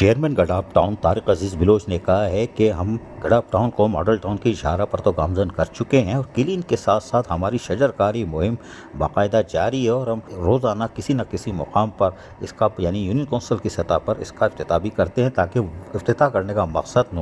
Chairman Gadap town Tariq عزیز بلوچ نے کہا ہے کہ ہم گڈاپ ٹاؤن کو ماڈل ٹاؤن کی اشارہ پر تو گامزن کر چکے ہیں اور کلین کے ساتھ ساتھ ہماری شجرکاری مہم باقاعدہ جاری ہے اور ہم روزانہ کسی نہ کسی مقام پر اس کا یعنی یونین کونسل کی سطح پر اس کا افتتاح بھی کرتے ہیں، تاکہ افتتاح کرنے کا مقصد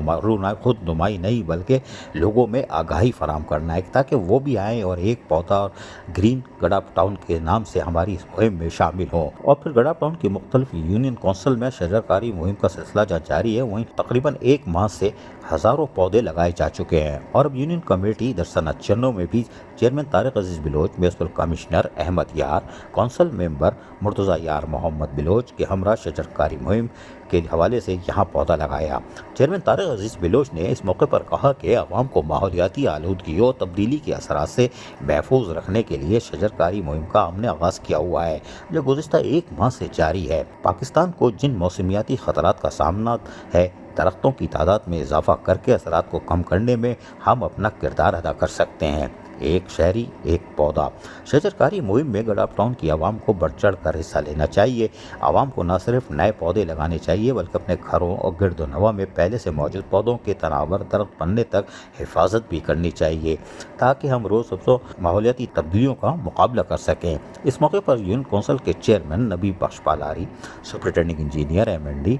خود نمائی نہیں بلکہ لوگوں میں آگاہی فراہم کرنا ہے، تاکہ وہ بھی آئیں اور ایک پودا اور گرین گڈاپ ٹاؤن کے نام سے ہماری اس مہم میں شامل ہوں۔ اور پھر گڈاپ ٹاؤن کی مختلف یونین کونسل میں شجرکاری مہم کا سلسلہ جاری ہے، وہیں تقریباً ایک ماہ سے ہزاروں پودے لگائے جا چکے ہیں۔ اور اب یونین کمیٹی درسنت چنوں میں بھی چیئرمین طارق عزیز بلوچ، میونسپل کمشنر احمد یار، کونسل ممبر مرتضی یار محمد بلوچ کے ہمراہ شجرکاری مہم کے حوالے سے یہاں پودا لگایا۔ چیئرمین طارق عزیز بلوچ نے اس موقع پر کہا کہ عوام کو ماحولیاتی آلودگی اور تبدیلی کے اثرات سے محفوظ رکھنے کے لیے شجرکاری مہم کا ہم نے آغاز کیا ہوا ہے، جو گزشتہ ایک ماہ سے جاری ہے۔ پاکستان کو جن موسمیاتی خطرات کا سامنا ہے، درختوں کی تعداد میں اضافہ کر کے اثرات کو کم کرنے میں ہم اپنا کردار ادا کر سکتے ہیں۔ ایک شہری ایک پودا شجرکاری مہم میں گڈاپ ٹاؤن کی عوام کو بڑھ چڑھ کر حصہ لینا چاہیے۔ عوام کو نہ صرف نئے پودے لگانے چاہیے بلکہ اپنے گھروں اور گرد و نواح میں پہلے سے موجود پودوں کے تناور درخت بننے تک حفاظت بھی کرنی چاہیے، تاکہ ہم روز ماحولیاتی تبدیلیوں کا مقابلہ کر سکیں۔ اس موقع پر یونین کونسل کے چیئرمین نبی بخش پالاری، سپرنٹینڈنگ انجینئر MND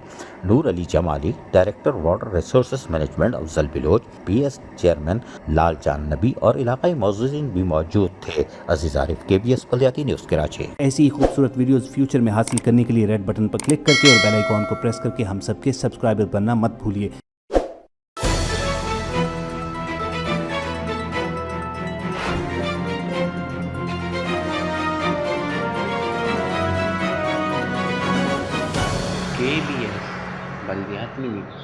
نور علی جمالی، ڈائریکٹر واٹر ریسورسز مینجمنٹ افضل بلوچ، PS چیئرمین لال جان نبی اور علاقائی معززین بھی موجود تھے۔ عزیز عارف، KBS بلدیاتی نیوز کراچی۔ ایسی ہی خوبصورت ویڈیوز فیوچر میں حاصل کرنے کے لیے ریڈ بٹن پر کلک کر کے اور بیل آئیکن کو پریس کر کے ہم سب کے سبسکرائبر بننا مت بھولیے۔ KBS بلدیاتی نیوز۔